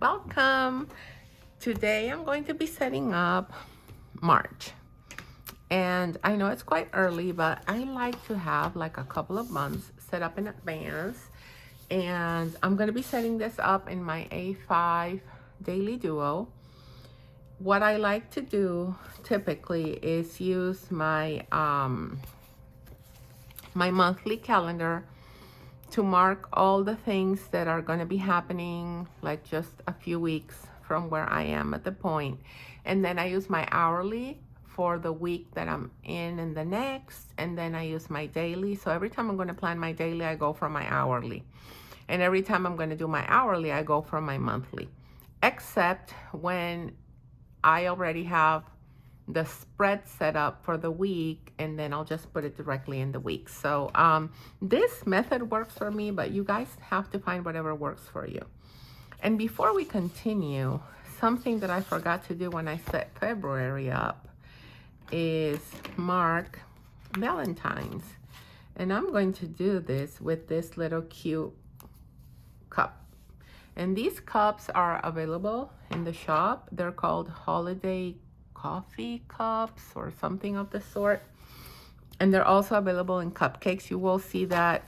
Welcome. Today I'm going to be setting up March. And I know it's quite early, but I like to have like a couple of months set up in advance. And I'm going to be setting this up in my A5 Daily Duo. What I like to do typically is use my monthly calendar to mark all the things that are going to be happening, like just a few weeks from where I am at the point. And then I use my hourly for the week that I'm in and the next. And then I use my daily. So every time I'm going to plan my daily, I go for my hourly. And every time I'm going to do my hourly, I go for my monthly. Except when I already have the spread set up for the week, and then I'll just put it directly in the week. So this method works for me, but you guys have to find whatever works for you. And before we continue, something that I forgot to do when I set February up is mark Valentine's. And I'm going to do this with this little cute cup. And these cups are available in the shop. They're called holiday coffee cups or something of the sort. And they're also available in cupcakes. You will see that,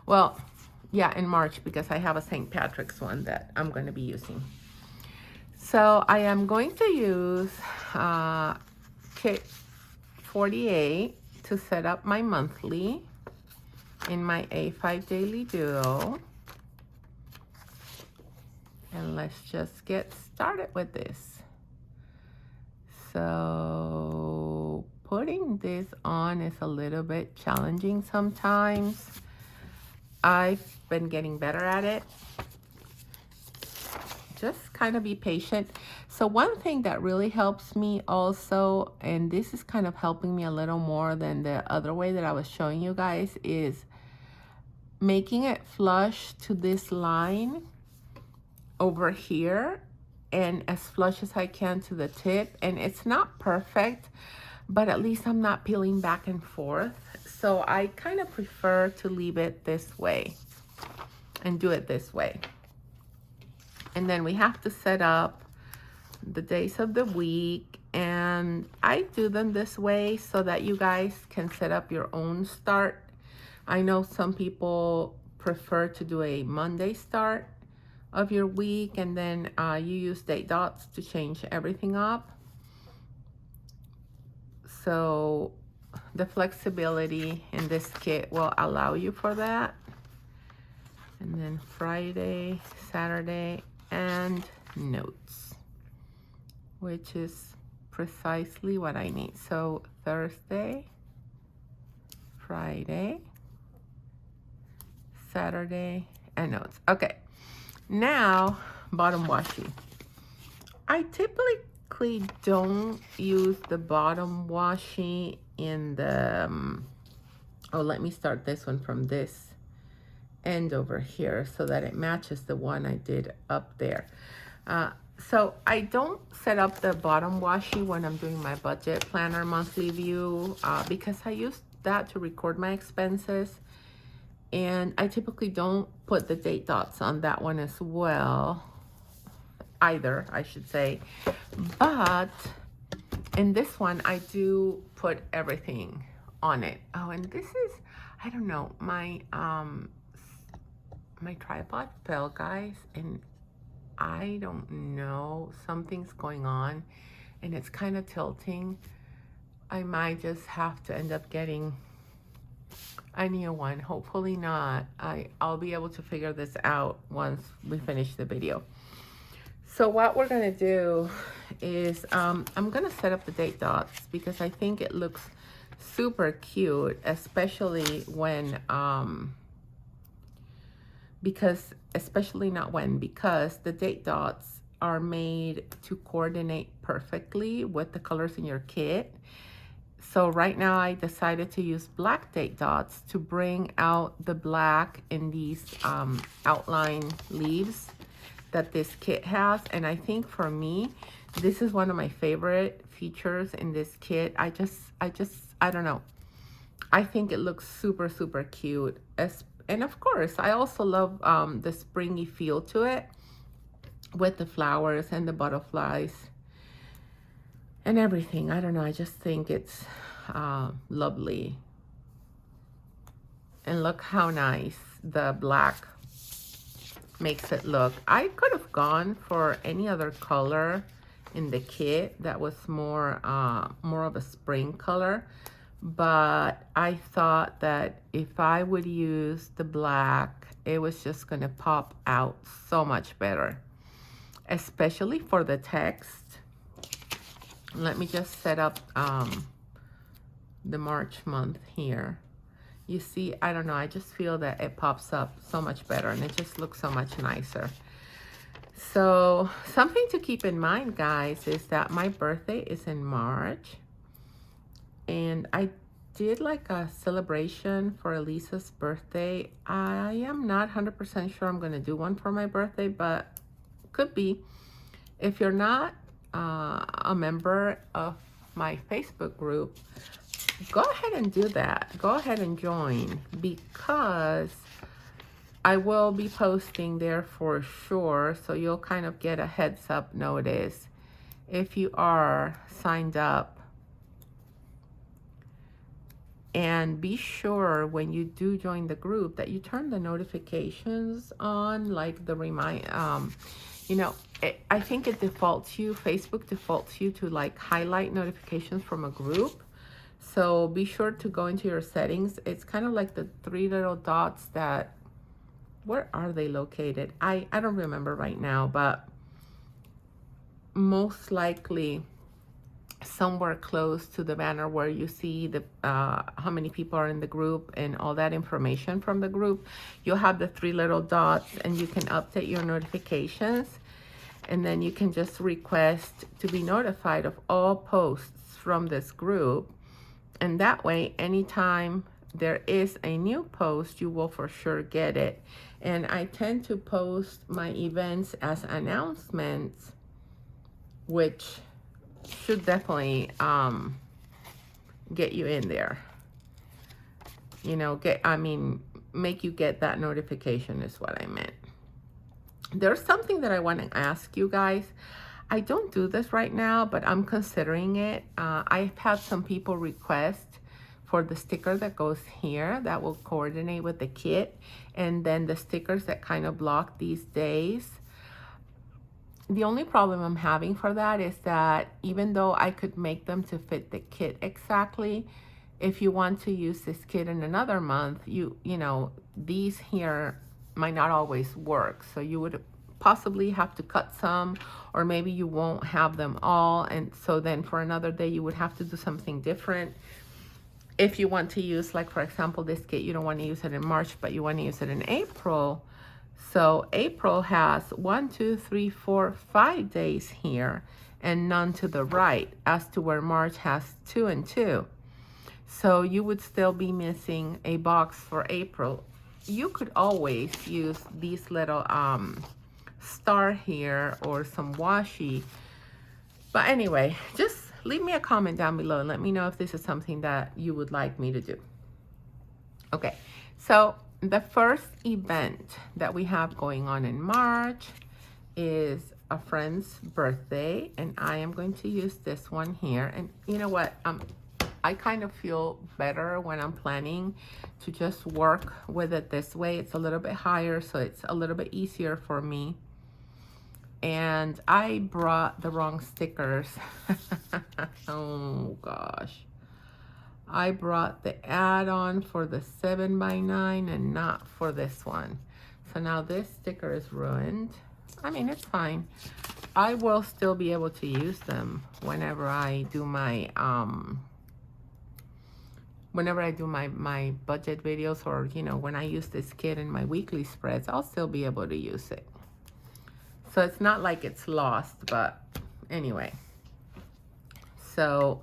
well, yeah, in March, because I have a St. Patrick's one that I'm going to be using. So I am going to use kit 48 to set up my monthly in my A5 Daily Duo. And let's just get started with this. So putting this on is a little bit challenging sometimes. I've been getting better at it. Just kind of be patient. So one thing that really helps me also, and this is kind of helping me a little more than the other way that I was showing you guys, is making it flush to this line over here and as flush as I can to the tip. And it's not perfect, but at least I'm not peeling back and forth. So I kind of prefer to leave it this way and do it this way. And then we have to set up the days of the week, and I do them this way so that you guys can set up your own start. I know some people prefer to do a Monday start of your week, and then you use date dots to change everything up. So the flexibility in this kit will allow you for that. And then Friday, Saturday, and notes, which is precisely what I need. So Thursday, Friday, Saturday, and notes. Okay. Now, bottom washi. I typically don't use the bottom washi in the, oh, let me start this one from this end over here so that it matches the one I did up there. So I don't set up the bottom washi when I'm doing my budget planner monthly view because I use that to record my expenses. And I typically don't put the date dots on that one as well, either, I should say. But in this one, I do put everything on it. Oh, and this is, I don't know, my tripod fell, guys, and I don't know, something's going on, and it's kind of tilting. I might just have to end up getting a new one. Hopefully not. I'll be able to figure this out once we finish the video. So what we're gonna do is I'm gonna set up the date dots because I think it looks super cute, especially when because the date dots are made to coordinate perfectly with the colors in your kit. So right now I decided to use black date dots to bring out the black in these outline leaves that this kit has. And I think for me, this is one of my favorite features in this kit. I don't know. I think it looks super, super cute. And of course, I also love the springy feel to it with the flowers and the butterflies and everything. I don't know, I just think it's lovely. And look how nice the black makes it look. I could have gone for any other color in the kit that was more of a spring color, but I thought that if I would use the black, it was just gonna pop out so much better, especially for the text. Let me just set up the March month here. You see, I don't know, I just feel that it pops up so much better and it just looks so much nicer. So something to keep in mind, guys, is that my birthday is in March, and I did like a celebration for Elisa's birthday. I am not 100% sure I'm going to do one for my birthday, but could be. If you're not a member of my Facebook group, go ahead and do that. Go ahead and join, because I will be posting there for sure, so you'll kind of get a heads up notice if you are signed up. And be sure when you do join the group that you turn the notifications on, like the you know, I think it defaults you, Facebook defaults you to like highlight notifications from a group. So be sure to go into your settings. It's kind of like the three little dots that, where are they located? I don't remember right now, but most likely somewhere close to the banner where you see the how many people are in the group and all that information from the group, you'll have the three little dots, and you can update your notifications, and then you can just request to be notified of all posts from this group. And that way, anytime there is a new post, you will for sure get it. And I tend to post my events as announcements, which should definitely get you in there. You know, make you get that notification is what I meant. There's something that I want to ask you guys. I don't do this right now, but I'm considering it. I've had some people request for the sticker that goes here that will coordinate with the kit, and then the stickers that kind of block these days. The only problem I'm having for that is that even though I could make them to fit the kit exactly, if you want to use this kit in another month, you know, these here might not always work. So you would possibly have to cut some, or maybe you won't have them all. And so then for another day, you would have to do something different. If you want to use, like, for example, this kit, you don't want to use it in March, but you want to use it in April. So April has 1, 2, 3, 4, 5 days here and none to the right, as to where March has 2 and 2. So you would still be missing a box for April. You could always use these little star here or some washi. But anyway, just leave me a comment down below and let me know if this is something that you would like me to do. Okay, so the first event that we have going on in March is a friend's birthday, and I am going to use this one here. And you know what? I kind of feel better when I'm planning to just work with it this way. It's a little bit higher, so it's a little bit easier for me. And I brought the wrong stickers. Oh gosh. I brought the add-on for the 7x9 and not for this one. So now this sticker is ruined. I mean, it's fine. I will still be able to use them whenever I do my my budget videos, or you know, when I use this kit in my weekly spreads, I'll still be able to use it. So it's not like it's lost, but anyway. So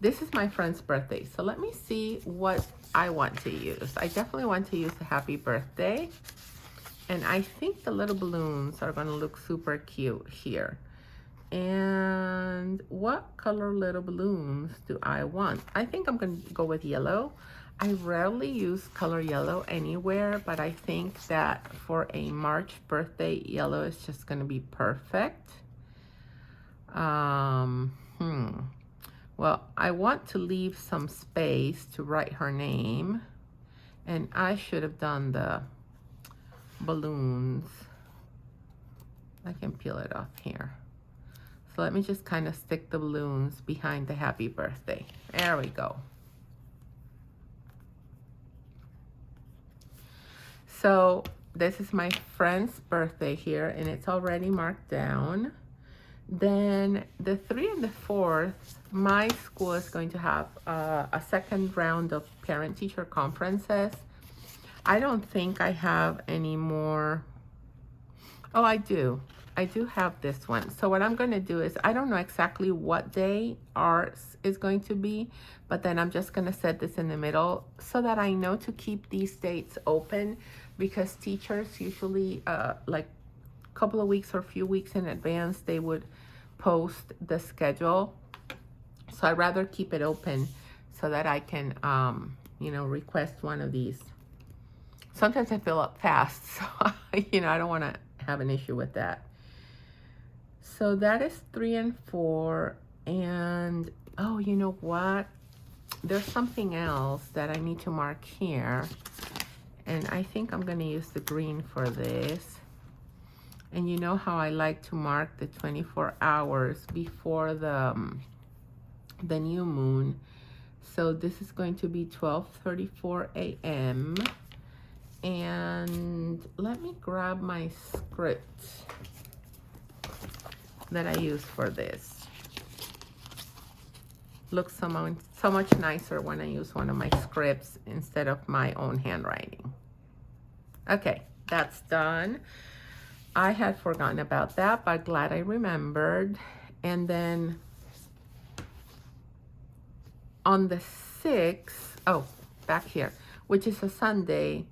this is my friend's birthday. So let me see what I want to use. I definitely want to use a happy birthday. And I think the little balloons are gonna look super cute here. And what color little balloons do I want? I think I'm gonna go with yellow. I rarely use color yellow anywhere, but I think that for a March birthday, yellow is just going to be perfect. Well, I want to leave some space to write her name, and I should have done the balloons. I can peel it off here. So let me just kind of stick the balloons behind the happy birthday. There we go. So this is my friend's birthday here, and it's already marked down. Then the 3rd and the 4th, my school is going to have a second round of parent-teacher conferences. I don't think I have any more. Oh, I do. I do have this one. So what I'm going to do is, I don't know exactly what day ours is going to be, but then I'm just going to set this in the middle so that I know to keep these dates open, because teachers usually like a couple of weeks or a few weeks in advance, they would post the schedule. So I'd rather keep it open so that I can, you know, request one of these. Sometimes I fill up fast, so, you know, I don't want to have an issue with that. So that is 3 and 4. And, oh, you know what? There's something else that I need to mark here. And I think I'm going to use the green for this. And you know how I like to mark the 24 hours before the new moon. So this is going to be 12:34 a.m. And let me grab my script that I use for this. Looks so much nicer when I use one of my scripts instead of my own handwriting. Okay, that's done. I had forgotten about that, but glad I remembered. And then on the 6th, oh, back here, which is a Sunday,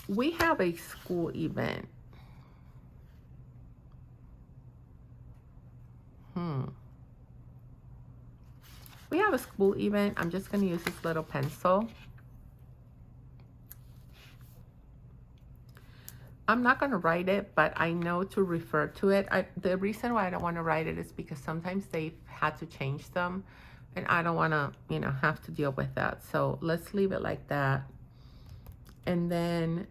we have a school event. We have a school event. I'm just going to use this little pencil. I'm not going to write it, but I know to refer to it. The reason why I don't want to write it is because sometimes they've had to change them, and I don't want to, you know, have to deal with that. So let's leave it like that. And then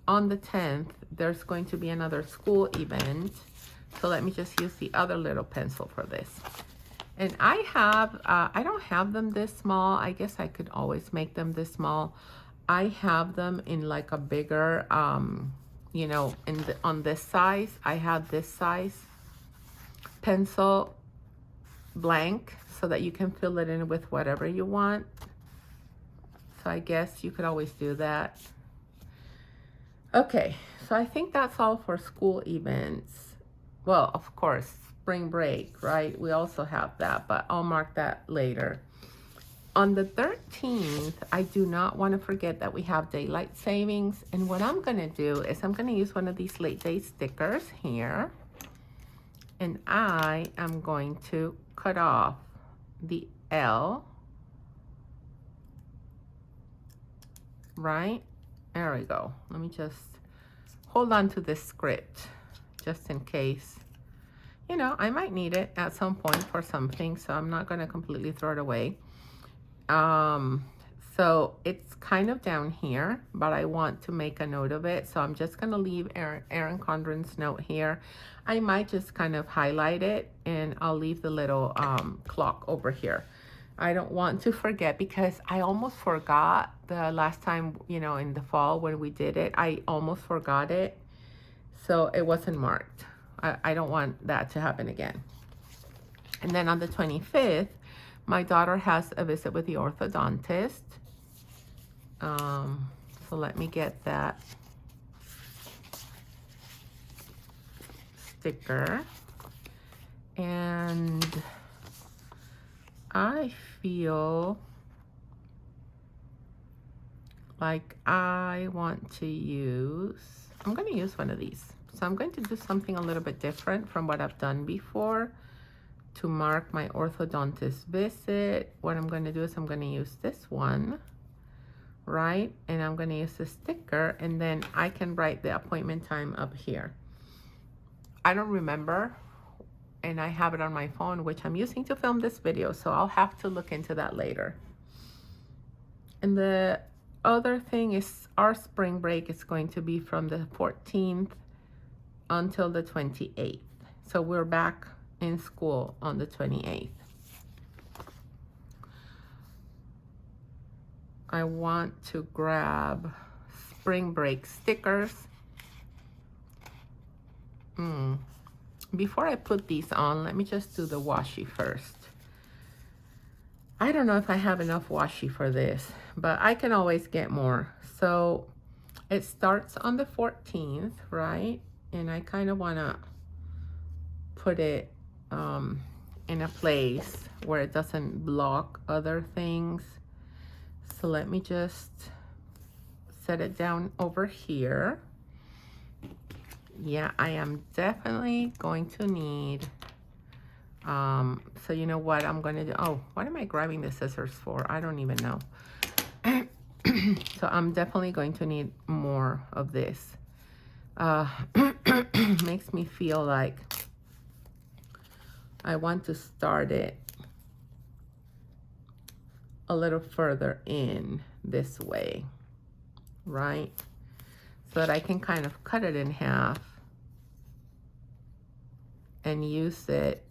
on the 10th, there's going to be another school event. So let me just use the other little pencil for this. And I have, I don't have them this small. I guess I could always make them this small. I have them in like a bigger, you know, on this size. I have this size pencil blank so that you can fill it in with whatever you want. So I guess you could always do that. Okay, so I think that's all for school events. Well, of course, spring break, right? We also have that, but I'll mark that later. On the 13th, I do not want to forget that we have daylight savings. And what I'm going to do is I'm going to use one of these late day stickers here. And I am going to cut off the L. Right? There we go. Let me just hold on to this script just in case. You know, I might need it at some point for something, so I'm not going to completely throw it away. So it's kind of down here, but I want to make a note of it. So I'm just going to leave Erin Condren's note here. I might just kind of highlight it, and I'll leave the little clock over here. I don't want to forget, because I almost forgot the last time, you know, in the fall when we did it. I almost forgot it. So it wasn't marked. I don't want that to happen again. And then on the 25th, my daughter has a visit with the orthodontist. So let me get that sticker. And I feel like I want to use, I'm going to use one of these. So I'm going to do something a little bit different from what I've done before to mark my orthodontist visit, what I'm going to do is I'm going to use this one, right? And I'm going to use the sticker, and then I can write the appointment time up here. I don't remember, and I have it on my phone, which I'm using to film this video, so I'll have to look into that later. And the other thing is our spring break is going to be from the 14th until the 28th. So we're back in school on the 28th. I want to grab spring break stickers. Before I put these on, let me just do the washi first. I don't know if I have enough washi for this, but I can always get more. So it starts on the 14th, right? And I kind of want to put it in a place where it doesn't block other things. So let me just set it down over here. Yeah, I am definitely going to need, so you know what I'm going to do? Oh, what am I grabbing the scissors for? I don't even know. So I'm definitely going to need more of this. Makes me feel like I want to start it a little further in this way, right? So that I can kind of cut it in half and use it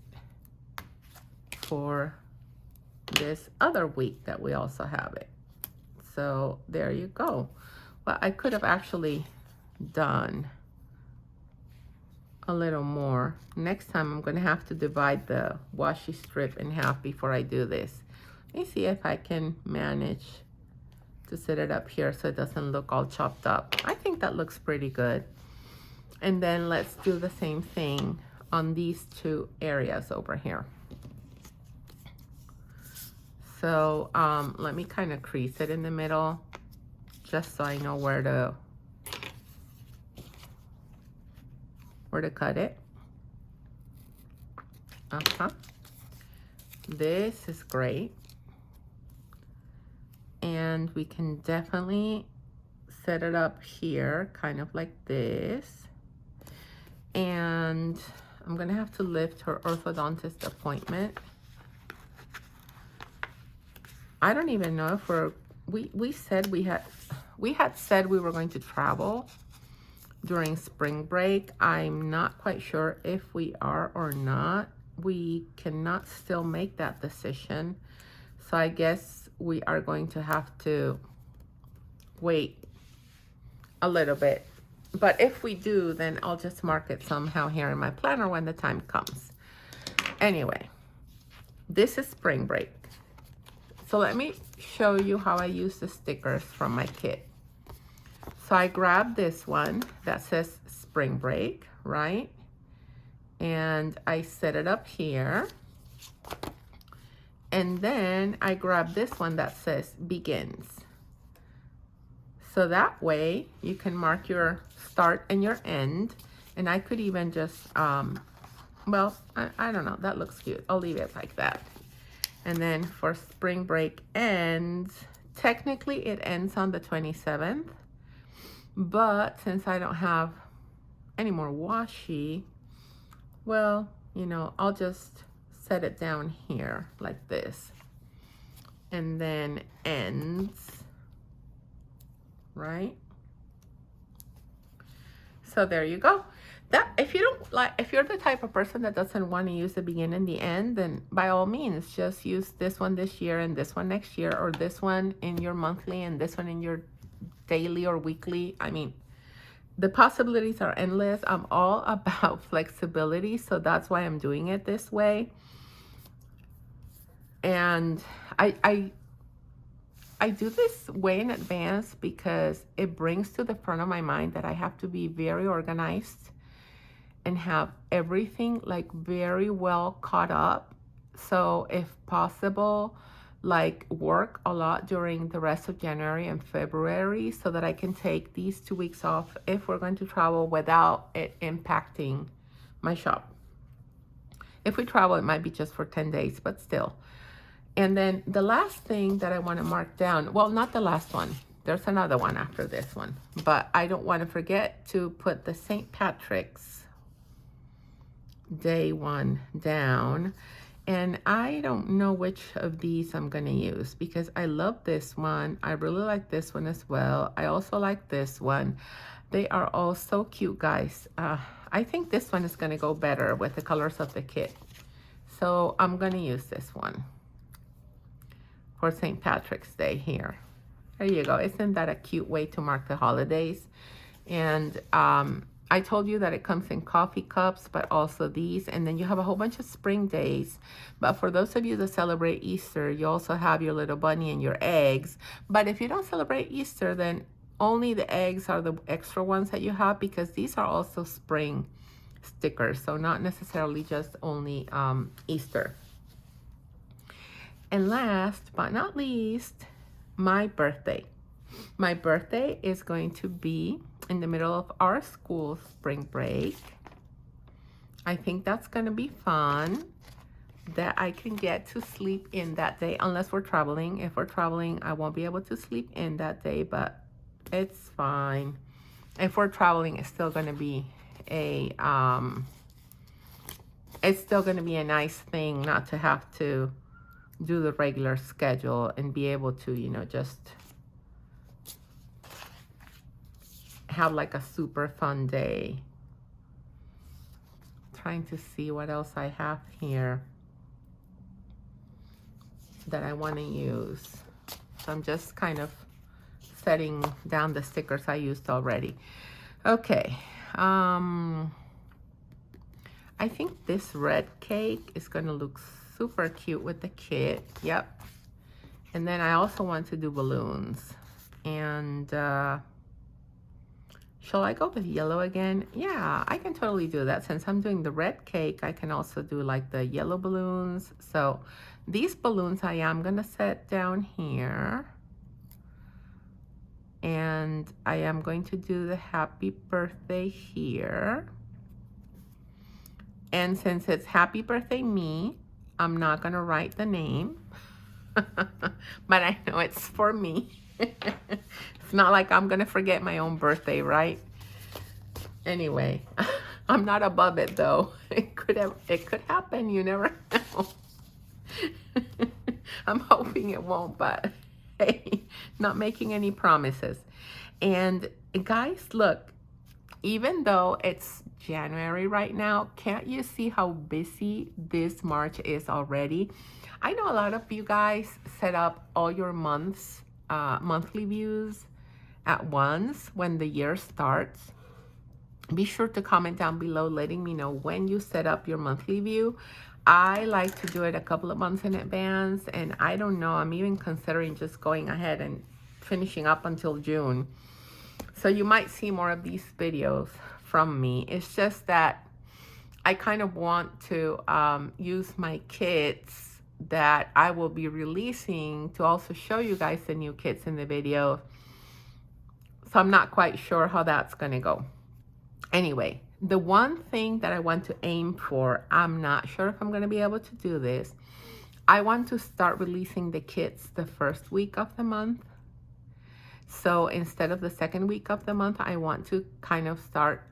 for this other week that we also have it. So there you go. Well, I could have actually done a little more. Next time I'm going to have to divide the washi strip in half before I do this. Let me see if I can manage to set it up here so it doesn't look all chopped up. I think that looks pretty good. And then let's do the same thing on these two areas over here. So let me kind of crease it in the middle just so I know where to cut it. This is great. And we can definitely set it up here, kind of like this. And I'm gonna have to lift her orthodontist appointment. I don't even know if we said we had said we were going to travel during spring break. I'm not quite sure if we are or not. We cannot still make that decision. So I guess we are going to have to wait a little bit. But if we do, then I'll just mark it somehow here in my planner when the time comes. Anyway, this is spring break. So let me show you how I use the stickers from my kit. So I grabbed this one that says spring break, right? And I set it up here. And then I grab this one that says begins. So that way you can mark your start and your end. And I could even just, well, I don't know, that looks cute. I'll leave it like that. And then for spring break ends, technically it ends on the 27th. But since I don't have any more washi, well, you know, I'll just set it down here like this. And then ends, right? So there you go. That if you're the type of person that doesn't want to use the begin and the end, then by all means just use this one this year and this one next year, or this one in your monthly and this one in your daily or weekly. I mean, the possibilities are endless. I'm all about flexibility, so that's why I'm doing it this way. And I do this way in advance because it brings to the front of my mind that I have to be very organized and have everything like very well caught up. So if possible, like work a lot during the rest of January and February so that I can take these 2 weeks off if we're going to travel without it impacting my shop. If we travel, it might be just for 10 days, but still. And then the last thing that I want to mark down, well, not the last one. There's another one after this one. But I don't want to forget to put the St. Patrick's Day one down. And I don't know which of these I'm going to use because I love this one. I really like this one as well. I also like this one. They are all so cute, guys. I think this one is going to go better with the colors of the kit. So I'm going to use this one for St. Patrick's Day here. There you go. Isn't that a cute way to mark the holidays? And I told you that it comes in coffee cups, but also these. And then you have a whole bunch of spring days. But for those of you that celebrate Easter, you also have your little bunny and your eggs. But if you don't celebrate Easter, then only the eggs are the extra ones that you have, because these are also spring stickers. So not necessarily just only Easter. And last but not least, my birthday. My birthday is going to be in the middle of our school spring break. I think that's going to be fun, that I can get to sleep in that day, unless we're traveling. If we're traveling, I won't be able to sleep in that day, but it's fine. If we're traveling, it's still going to be a nice thing not to have to do the regular schedule and be able to, you know, just have like a super fun day. Trying to see what else I have here that I want to use. So I'm just kind of setting down the stickers I used already. Okay. I think this red cake is going to look super cute with the kit. Yep. And then I also want to do balloons. And shall I go with yellow again? Yeah, I can totally do that. Since I'm doing the red cake, I can also do like the yellow balloons. So these balloons I am going to set down here. And I am going to do the happy birthday here. And since it's happy birthday me, I'm not going to write the name. But I know it's for me. It's not like I'm going to forget my own birthday, right? Anyway, I'm not above it though. It could happen. You never know. I'm hoping it won't, but hey, not making any promises. And guys, look, even though it's January right now, can't you see how busy this March is already? I know a lot of you guys set up all your monthly views at once when the year starts. Be sure to comment down below letting me know when you set up your monthly view. I like to do it a couple of months in advance, and I don't know, I'm even considering just going ahead and finishing up until June. So you might see more of these videos from me. It's just that I kind of want to use my kits that I will be releasing to also show you guys the new kits in the video. So I'm not quite sure how that's going to go. Anyway, the one thing that I want to aim for, I'm not sure if I'm going to be able to do this. I want to start releasing the kits the first week of the month. So instead of the second week of the month, I want to kind of start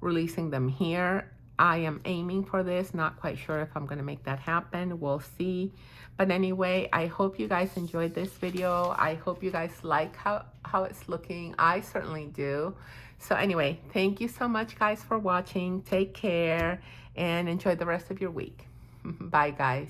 releasing them here. I am aiming for this, not quite sure if I'm going to make that happen. We'll see. But anyway, I hope you guys enjoyed this video. I hope you guys like how it's looking. I certainly do. So anyway, thank you so much, guys, for watching. Take care and enjoy the rest of your week. Bye, guys.